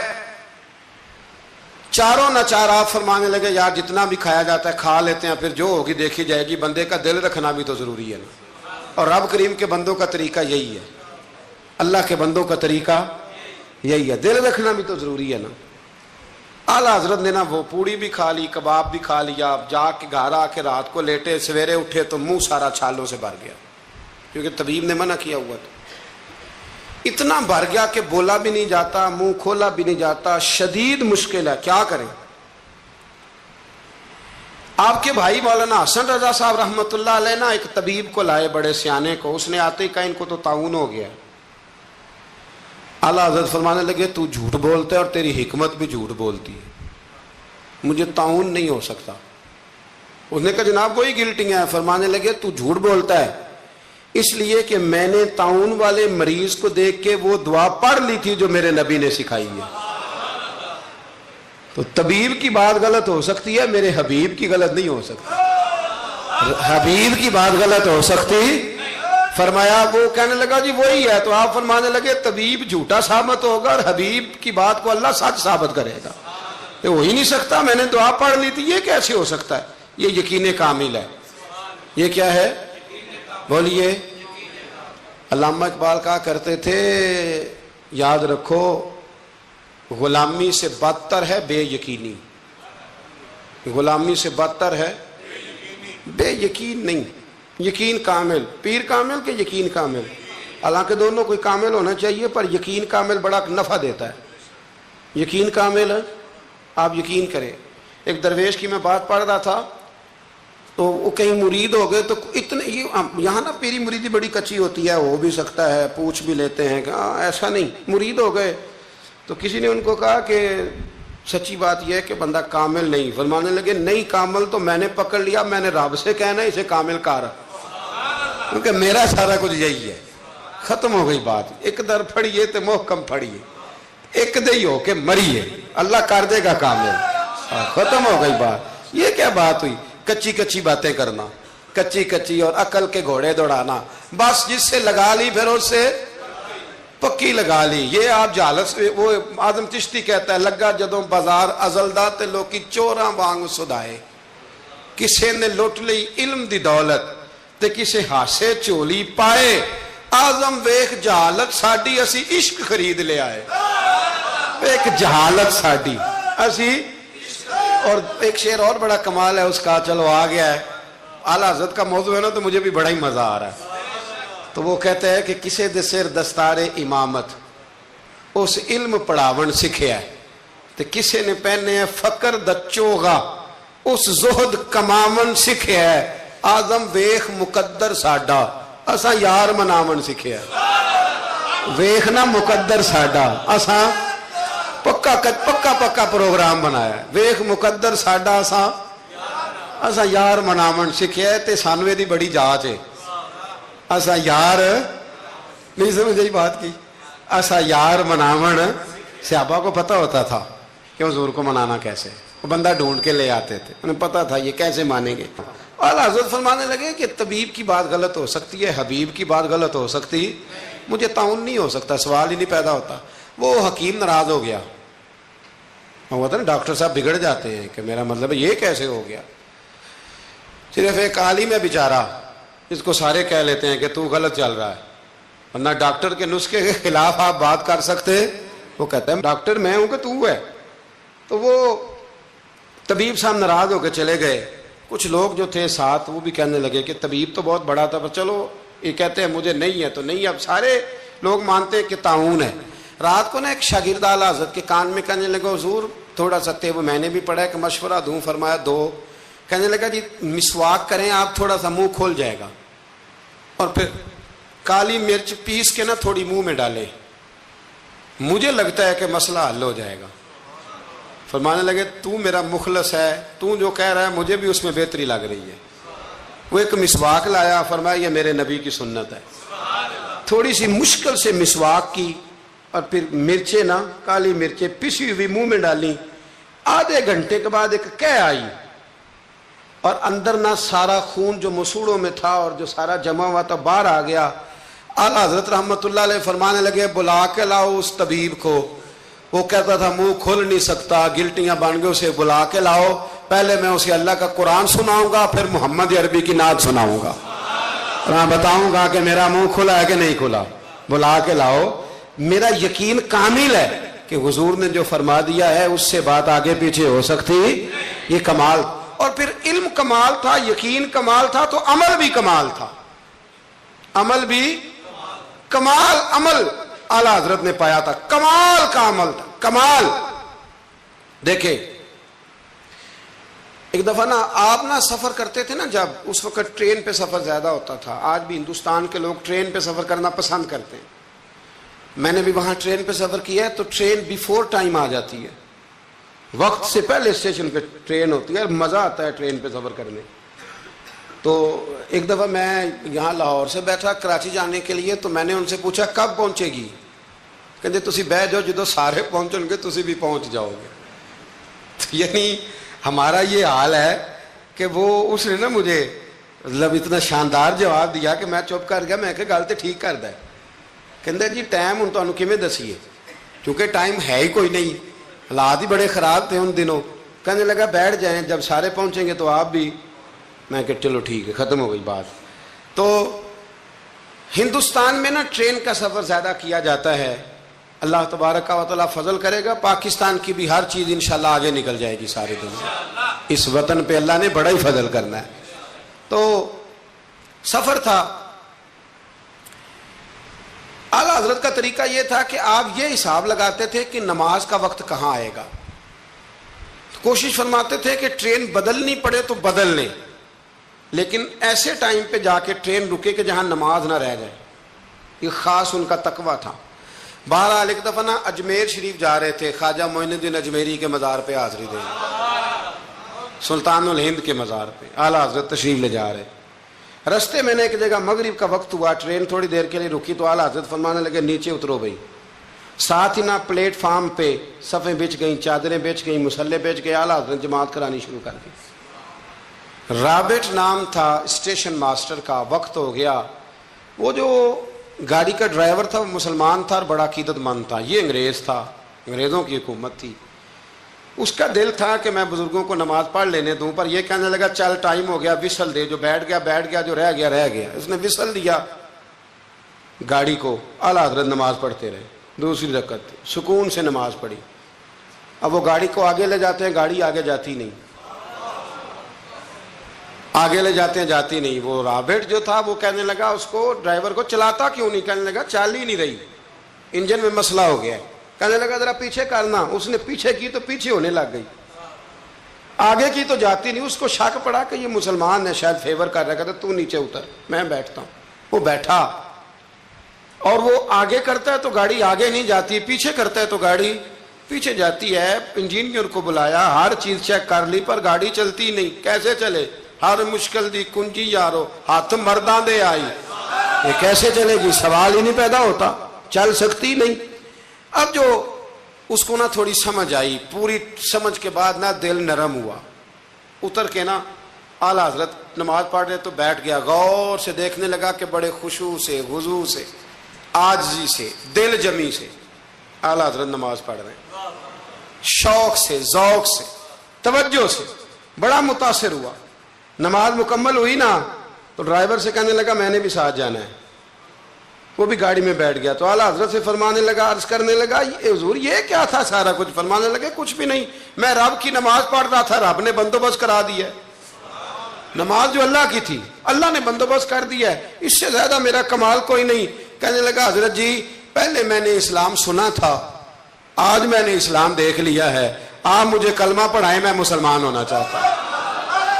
چاروں ناچار آپ فرمانے لگے یار جتنا بھی کھایا جاتا ہے کھا لیتے ہیں، پھر جو ہوگی دیکھی جائے گی. بندے کا دل رکھنا بھی تو ضروری ہے نا، اور رب کریم کے بندوں کا طریقہ یہی ہے، اللہ کے بندوں کا طریقہ یہی ہے، دل رکھنا بھی تو ضروری ہے نا. اعلیٰ حضرت نے نا وہ پوڑی بھی کھا لی، کباب بھی کھا لیا، جا کے گھر آ کے رات کو لیٹے، سویرے اٹھے تو منہ سارا چھالوں سے بھر گیا، کیونکہ طبیب نے منع کیا ہوا تھا. اتنا بھر گیا کہ بولا بھی نہیں جاتا، منہ کھولا بھی نہیں جاتا، شدید مشکل ہے، کیا کریں؟ آپ کے بھائی مولانا حسن رضا صاحب رحمۃ اللہ علیہ نا ایک طبیب کو لائے، بڑے سیانے کو. اس نے آتے ہی کہا ان کو تو طاعون ہو گیا. اعلیٰ حضرت فرمانے لگے تو جھوٹ بولتا ہے اور تیری حکمت بھی جھوٹ بولتی ہے، مجھے طاعون نہیں ہو سکتا. اس نے کہا جناب وہی گلٹنگ ہے. فرمانے لگے تو جھوٹ بولتا ہے اس لیے کہ میں نے طاعون والے مریض کو دیکھ کے وہ دعا پڑھ لی تھی جو میرے نبی نے سکھائی ہے. تو طبیب کی بات غلط ہو سکتی ہے، میرے حبیب کی غلط نہیں ہو سکتی. حبیب کی بات غلط ہو سکتی. فرمایا وہ کہنے لگا جی وہی ہے. تو آپ فرمانے لگے طبیب جھوٹا ثابت ہوگا اور حبیب کی بات کو اللہ سچ ثابت کرے گا. یہ ہو ہی نہیں سکتا، میں نے دعا پڑھ لی تھی، یہ کیسے ہو سکتا ہے؟ یہ یقین کامل ہے. یہ کیا ہے بولیے؟ علامہ اقبال کہا کرتے تھے یاد رکھو غلامی سے بدتر ہے بے یقینی. غلامی سے بدتر ہے بے یقین نہیں. یقین کامل، پیر کامل کہ یقین کامل؟ حالانکہ دونوں کوئی کامل ہونا چاہیے، پر یقین کامل بڑا نفع دیتا ہے. یقین کامل ہے، آپ یقین کریں. ایک درویش کی میں بات پڑھ رہا تھا تو وہ کہیں مرید ہو گئے، تو اتنے یہاں نا پیری مریدی بڑی کچی ہوتی ہے، ہو بھی سکتا ہے، پوچھ بھی لیتے ہیں کہ ایسا نہیں. مرید ہو گئے تو کسی نے ان کو کہا کہ سچی بات یہ ہے کہ بندہ کامل نہیں. فرمانے لگے نہیں کامل تو میں نے پکڑ لیا، میں نے رب سے کہنا اسے کامل کر، کیونکہ میرا سارا کچھ یہی ہے. ختم ہو گئی بات. ایک در پھڑیے تو محکم پھڑیے، ایک دہی ہو کے مریے، اللہ کر دے گا کامل. ختم ہو گئی بات. یہ کیا بات ہوئی؟ کچی کچی باتیں کرنا، کچی کچی اور عقل کے گھوڑے دوڑانا. بس جس سے لگا لی پھر اس سے پکی لگا لی. یہ آپ جہالت، وہ آدم چشتی کہتا ہے لگا جدوں بازار ازلدا تے لوکی چوراں وانگ سدائے. کسے نے لٹ لی علم دی دولت تے کسے ہاسے چولی پائے. آزم ویخ جہالت ساڈی اسی عشق خرید لے آئے. ایک جہالت ساڈی اسی. اور ایک شعر اور بڑا کمال ہے اس کا، چلو آ گیا ہے، اعلیٰ حضرت کا موضوع ہے نا تو مجھے بھی بڑا ہی مزہ آ رہا ہے. تو وہ کہتے ہیں کہ کسے دے سر دستار امامت اس علم پڑھاون سکھیا ہے، تے کسے نے پہنے ہیں فقر دچوغا اس زہد کماون سکھیا ہے. آزم ویخ مقدر ساڈا اساں یار مناون سکھیا ہے. ویخنا مقدر ساڈا اساں پکا پروگرام بنایا ہے. ویخ مقدر ساڈا اساں یار مناون سکھیا ہے. تے سانوے دی بڑی جاچ ہے، اساں یار نہیں سمجھ آئی بات کی. اساں یار مناون، صحابہ کو پتہ ہوتا تھا کہ حضور کو منانا کیسے، وہ بندہ ڈھونڈ کے لے آتے تھے، انہیں پتہ تھا یہ کیسے مانیں گے. اعلیٰ حضرت فرمانے لگے کہ طبیب کی بات غلط ہو سکتی ہے، حبیب کی بات غلط ہو سکتی، مجھے طاعون نہیں ہو سکتا، سوال ہی نہیں پیدا ہوتا. وہ حکیم ناراض ہو گیا. وہ نا ڈاکٹر صاحب بگڑ جاتے ہیں کہ میرا مطلب یہ کیسے ہو گیا. صرف ایک عالم ہے بیچارہ، اس کو سارے کہہ لیتے ہیں کہ تو غلط چل رہا ہے، ورنہ ڈاکٹر کے نسخے کے خلاف آپ بات کر سکتے. وہ کہتا ہے ڈاکٹر میں ہوں کہ تو ہے. تو وہ طبیب صاحب ناراض ہو کے چلے گئے. کچھ لوگ جو تھے ساتھ وہ بھی کہنے لگے کہ طبیب تو بہت بڑا تھا، پر چلو یہ کہتے ہیں مجھے نہیں ہے تو نہیں. اب سارے لوگ مانتے ہیں کہ طاعون ہے. رات کو نا ایک شاگرد اعلیٰ حضرت کے کان میں کہنے لگا حضور تھوڑا سا وہ میں نے بھی پڑھا ہے کہ مشورہ دوں. فرمایا دو. کہنے لگا جی مسواک کریں آپ، تھوڑا سا منہ کھول جائے گا، اور پھر کالی مرچ پیس کے نا تھوڑی منہ میں ڈالے، مجھے لگتا ہے کہ مسئلہ حل ہو جائے گا. فرمانے لگے تو میرا مخلص ہے، تو جو کہہ رہا ہے مجھے بھی اس میں بہتری لگ رہی ہے۔ وہ ایک مسواک لایا، فرمایا یہ میرے نبی کی سنت ہے۔ تھوڑی سی مشکل سے مسواک کی اور پھر مرچیں نا، کالی مرچیں پسی ہوئی منہ میں ڈالی۔ آدھے گھنٹے کے بعد ایک قے آئی اور اندر نہ سارا خون جو مسوڑوں میں تھا اور جو سارا جمع ہوا تھا باہر آ گیا۔ اعلیٰ حضرت رحمت اللہ علیہ فرمانے لگے بلا کے لاؤ اس طبیب کو۔ وہ کہتا تھا منہ کھل نہیں سکتا، گلٹیاں بن گئے، اسے بلا کے لاؤ، پہلے میں اسے اللہ کا قرآن سناؤں گا، پھر محمد عربی کی نعت سناؤں گا، میں بتاؤں گا کہ میرا منہ کھلا ہے کہ نہیں کھلا۔ بلا کے لاؤ، میرا یقین کامل ہے کہ حضور نے جو فرما دیا ہے اس سے بات آگے پیچھے ہو سکتی، یہ کمال۔ اور پھر علم کمال تھا، یقین کمال تھا، تو عمل بھی کمال تھا، عمل بھی کمال، عمل اعلیٰ حضرت نے پایا تھا، کمال کا عمل تھا، کمال۔ دیکھیں ایک دفعہ نا آپ نا سفر کرتے تھے نا، جب اس وقت ٹرین پہ سفر زیادہ ہوتا تھا، آج بھی ہندوستان کے لوگ ٹرین پہ سفر کرنا پسند کرتے ہیں۔ میں نے بھی وہاں ٹرین پہ سفر کیا ہے، تو ٹرین بیفور ٹائم آ جاتی ہے، وقت سے پہلے اسٹیشن پہ ٹرین ہوتی ہے، مزہ آتا ہے ٹرین پہ سفر کرنے۔ تو ایک دفعہ میں یہاں لاہور سے بیٹھا کراچی جانے کے لیے، تو میں نے ان سے پوچھا کب پہنچے گی؟ کہتے تسی بہ جاؤ، جدو سارے پہنچن گے تسی بھی پہنچ جاؤ گے۔ تو یعنی ہمارا یہ حال ہے کہ وہ اس نے نا مجھے مطلب اتنا شاندار جواب دیا کہ میں چپ کر گیا۔ میں کہ گل تو ٹھیک کردا ہے، کہندا جی ٹائم ہن تانوں کیویں دسیے، کیونکہ ٹائم ہے ہی کوئی نہیں، حالات ہی بڑے خراب تھے ان دنوں۔ کہنے لگا بیٹھ جائیں، جب سارے پہنچیں گے تو آپ بھی۔ میں کہ چلو ٹھیک ہے، ختم ہو گئی بات۔ تو ہندوستان میں نا ٹرین کا سفر زیادہ کیا جاتا ہے، اللہ تبارک و تعالیٰ فضل کرے گا، پاکستان کی بھی ہر چیز انشاءاللہ آگے نکل جائے گی سارے دن۔ اس وطن پہ اللہ نے بڑا ہی فضل کرنا ہے۔ تو سفر تھا، اعلیٰ حضرت کا طریقہ یہ تھا کہ آپ یہ حساب لگاتے تھے کہ نماز کا وقت کہاں آئے گا، کوشش فرماتے تھے کہ ٹرین بدلنی پڑے تو بدل لیں، لیکن ایسے ٹائم پہ جا کے ٹرین رکے کہ جہاں نماز نہ رہ جائے۔ یہ خاص ان کا تقویٰ تھا۔ بہرحال ایک دفعہ نا اجمیر شریف جا رہے تھے، خواجہ معین الدین اجمیری کے مزار پہ حاضری دیں، سلطان الہند کے مزار پہ اعلیٰ حضرت تشریف لے جا رہے۔ رستے میں نے ایک جگہ مغرب کا وقت ہوا، ٹرین تھوڑی دیر کے لیے رکی، تو اعلیٰ حضرت فرمانے لگے نیچے اترو بھائی۔ ساتھ ہی نا پلیٹ فارم پہ صفیں بچ گئیں، چادریں بچ گئیں، مسلح بچ گئے، اعلیٰ حضرت جماعت کرانی شروع کر دی۔ رابٹ نام تھا اسٹیشن ماسٹر کا، وقت ہو گیا۔ وہ جو گاڑی کا ڈرائیور تھا وہ مسلمان تھا اور بڑا عقیدت مند تھا، یہ انگریز تھا، انگریزوں کی حکومت تھی۔ اس کا دل تھا کہ میں بزرگوں کو نماز پڑھ لینے دوں، پر یہ کہنے لگا چل ٹائم ہو گیا، وصل دے، جو بیٹھ گیا بیٹھ گیا، جو رہ گیا رہ گیا۔ اس نے وصل دیا گاڑی کو، اعلیٰ حضرت نماز پڑھتے رہے، دوسری رکعت سکون سے نماز پڑھی۔ اب وہ گاڑی کو آگے لے جاتے ہیں، گاڑی آگے جاتی نہیں، آگے لے جاتے ہیں جاتی نہیں۔ وہ رابٹ جو تھا وہ کہنے لگا اس کو، ڈرائیور کو، چلاتا کیوں نہیں؟ کہنے لگا چل ہی نہیں رہی، انجن میں مسئلہ ہو گیا ہے۔ کہنے لگا ذرا پیچھے کرنا، اس نے پیچھے کی تو پیچھے ہونے لگ گئی، آگے کی تو جاتی نہیں۔ اس کو شک پڑا کہ یہ مسلمان ہے، شاید فیور کر رہا، کہتا تو نیچے اتر، میں بیٹھتا ہوں۔ وہ بیٹھا، اور وہ آگے کرتا ہے تو گاڑی آگے نہیں جاتی، پیچھے کرتا ہے تو گاڑی پیچھے جاتی ہے۔ انجینئر کو بلایا، ہر چیز چیک کر لی، پر گاڑی چلتی نہیں۔ کیسے چلے؟ ہر مشکل دی کنجی یارو ہاتھ مرداں دے آئی، یہ کیسے چلے گی؟ سوال ہی نہیں پیدا ہوتا، چل سکتی نہیں۔ اب جو اس کو نا تھوڑی سمجھ آئی، پوری سمجھ کے بعد نا دل نرم ہوا، اتر کے نا اعلیٰ حضرت نماز پڑھ رہے تو بیٹھ گیا، غور سے دیکھنے لگا کہ بڑے خشوع سے، وضو سے، عاجزی سے، دل جمی سے اعلیٰ حضرت نماز پڑھ رہے ہیں، شوق سے، ذوق سے، توجہ سے، بڑا متاثر ہوا۔ نماز مکمل ہوئی نا تو ڈرائیور سے کہنے لگا میں نے بھی ساتھ جانا ہے، وہ بھی گاڑی میں بیٹھ گیا۔ تو اعلیٰ حضرت سے فرمانے لگا، عرض کرنے لگا حضور یہ کیا تھا سارا کچھ؟ فرمانے لگے کچھ بھی نہیں، میں رب کی نماز پڑھ رہا تھا، رب نے بندوبست کرا دیا ہے، نماز جو اللہ کی تھی اللہ نے بندوبست کر دیا ہے، اس سے زیادہ میرا کمال کوئی نہیں۔ کہنے لگا حضرت جی پہلے میں نے اسلام سنا تھا، آج میں نے اسلام دیکھ لیا ہے، آپ مجھے کلمہ پڑھائیں، میں مسلمان ہونا چاہتا ہوں،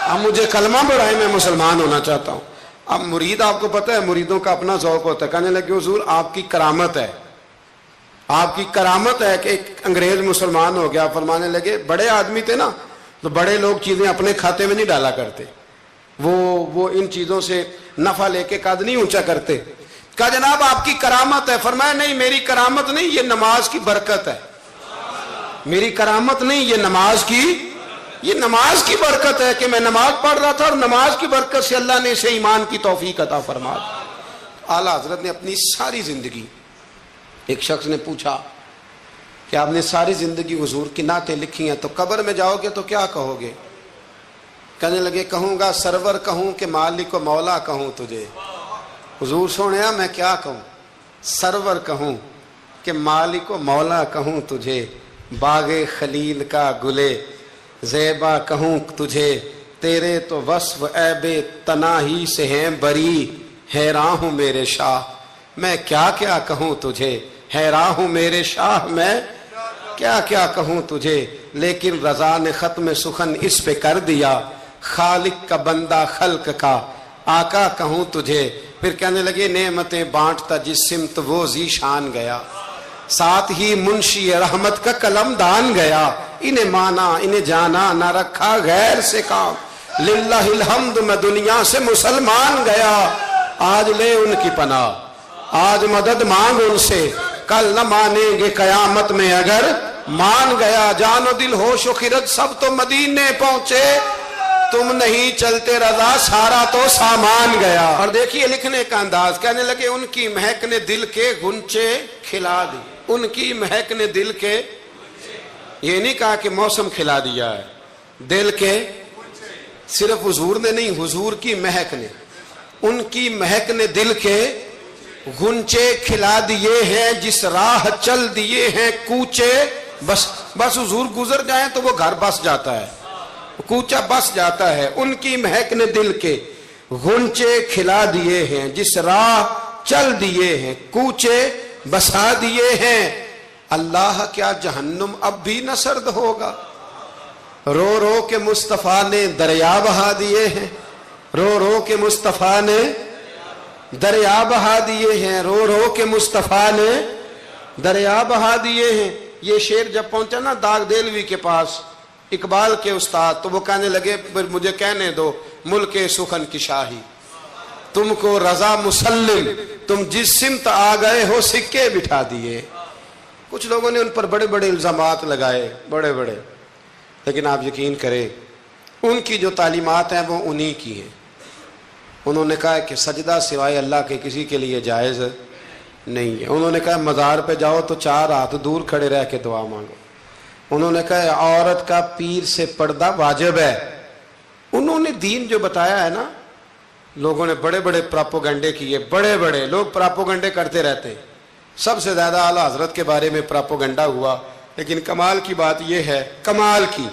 آپ مجھے کلمہ پڑھائیں، میں مسلمان ہونا چاہتا ہوں۔ اب مرید، آپ کو پتہ ہے مریدوں کا اپنا ذوق ہوتا ہے، کہنے لگے حضور آپ کی کرامت ہے، آپ کی کرامت ہے کہ ایک انگریز مسلمان ہو گیا. فرمانے لگے بڑے آدمی تھے نا تو بڑے لوگ چیزیں اپنے کھاتے میں نہیں ڈالا کرتے, وہ ان چیزوں سے نفع لے کے قد نہیں اونچا کرتے. کہا جناب آپ کی کرامت ہے. فرمایا نہیں میری کرامت نہیں, یہ نماز کی برکت ہے. میری کرامت نہیں, یہ نماز کی برکت ہے کہ میں نماز پڑھ رہا تھا اور نماز کی برکت سے اللہ نے اسے ایمان کی توفیق عطا فرما دی. اعلیٰ حضرت نے اپنی ساری زندگی, ایک شخص نے پوچھا کہ آپ نے ساری زندگی حضور کی نعتیں لکھی ہیں تو قبر میں جاؤ گے تو کیا کہو گے؟ کہنے لگے کہوں گا سرور کہوں کہ مالک و مولا کہوں تجھے. حضور سونیا میں کیا کہوں؟ سرور کہوں کہ مالک و مولا کہوں تجھے, باغ خلیل کا گلے زیبا کہوں تجھے, تیرے تو وصف عیب تناہی سے ہیں بری, حیران ہوں میرے شاہ میں کیا کیا کہوں تجھے, حیران ہوں میرے شاہ میں کیا کیا کہوں تجھے. لیکن رضا نے ختم سخن اس پہ کر دیا, خالق کا بندہ خلق کا آقا کہوں تجھے. پھر کہنے لگے نعمتیں بانٹتا جس سمت وہ ذیشان گیا, ساتھ ہی منشی رحمت کا قلم دان گیا. انہیں مانا انہیں جانا نہ رکھا غیر سے کام, للہ الحمد میں دنیا سے مسلمان گیا. آج لے ان کی پناہ, آج مدد مانگ ان سے, کل نہ مانیں گے قیامت میں اگر مان گیا. جان و دل ہوش و خرد سب تو مدینے پہنچے, تم نہیں چلتے رضا سارا تو سامان گیا. اور دیکھیے لکھنے کا انداز, کہنے لگے ان کی مہک نے دل کے غنچے کھلا دی. ان کی مہک نے دل کے, یہ نہیں کہا کہ موسم کھلا دیا ہے, دل کے, صرف حضور نے نہیں, حضور کی مہک نے, ان کی مہک نے دل کے غنچے کھلا دیے ہیں. جس راہ چل دیے ہیں کوچے, بس حضور گزر جائیں تو وہ گھر بس جاتا ہے, کوچہ بس جاتا ہے. ان کی مہک نے دل کے غنچے کھلا دیے ہیں, جس راہ چل دیے ہیں کوچے بسا دیے ہیں. اللہ کیا جہنم اب بھی نہ سرد ہوگا, رو رو کے مصطفیٰ نے دریا بہا دیے ہیں, رو رو کے مصطفیٰ نے دریا بہا دیے ہیں, رو رو کے مصطفیٰ نے دریا بہا دیے ہیں. یہ شعر جب پہنچا نا داغ دہلوی کے پاس, اقبال کے استاد, تو وہ کہنے لگے مجھے کہنے دو ملک سخن کی شاہی, تم کو رضا مسلم, تم جس سمت آ گئے ہو سکے بٹھا دیے. کچھ لوگوں نے ان پر بڑے بڑے الزامات لگائے, بڑے بڑے, لیکن آپ یقین کریں ان کی جو تعلیمات ہیں وہ انہی کی ہیں. انہوں نے کہا کہ سجدہ سوائے اللہ کے کسی کے لیے جائز نہیں ہے. انہوں نے کہا مزار پہ جاؤ تو 4 ہاتھ دور کھڑے رہ کے دعا مانگو. انہوں نے کہا عورت کا پیر سے پردہ واجب ہے. انہوں نے دین جو بتایا ہے نا, لوگوں نے بڑے بڑے پراپوگنڈے کیے, بڑے بڑے لوگ پراپوگنڈے کرتے رہتے ہیں. سب سے زیادہ اعلیٰ حضرت کے بارے میں پراپوگنڈا ہوا, لیکن کمال کی بات یہ ہے, کمال کی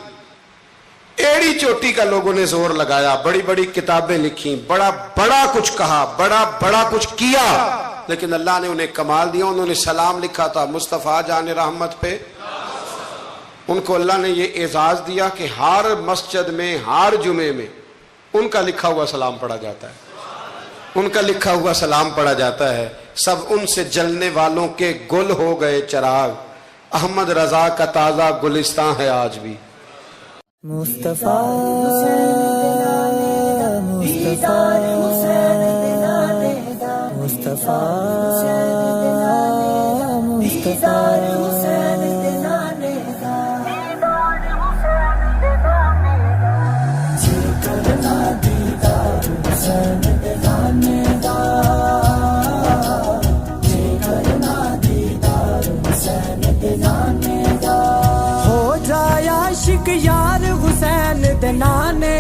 ایڑی چوٹی کا لوگوں نے زور لگایا, بڑی بڑی کتابیں لکھی, بڑا بڑا کچھ کہا, بڑا بڑا کچھ کیا, لیکن اللہ نے انہیں کمال دیا. انہوں نے سلام لکھا تھا مصطفیٰ جان رحمت پہ, ان کو اللہ نے یہ اعزاز دیا کہ ہر مسجد میں ہر جمعے میں ان کا لکھا ہوا سلام پڑھا جاتا ہے, ان کا لکھا ہوا سلام پڑھا جاتا ہے. سب ان سے جلنے والوں کے گل ہو گئے چراغ, احمد رضا کا تازہ گلستان ہے آج بھی. مصطفیٰ مصطفیٰ مصطفیٰ ہو جائے عاشق یار حسین دے نانے